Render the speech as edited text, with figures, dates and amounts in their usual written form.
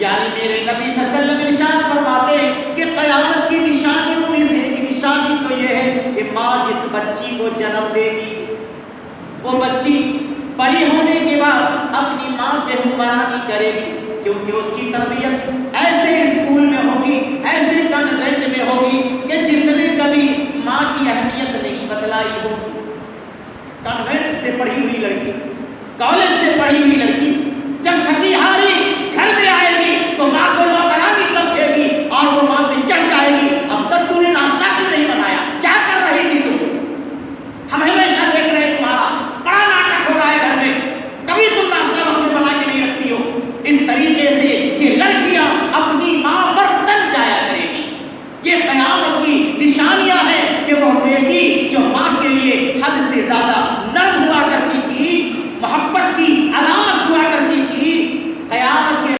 یعنی میرے نبی صلی اللہ علیہ وسلم ارشاد فرماتے ہیں کہ قیامت کی نشانیوں میں سے ایک نشانی تو یہ ہے کہ ماں جس بچی کو جنم دے گی وہ بچی بڑی ہونے کے بعد اپنی ماں پہ حکمرانی کرے گی، کیونکہ اس کی تربیت ایسے اسکول میں ہوگی، ایسے کانوینٹ میں ہوگی کہ جس نے کبھی ماں کی اہمیت نہیں بتلائی ہوگی۔ کانوینٹ سے پڑھی ہوئی لڑکی، کالج سے پڑھی ہوئی لڑکی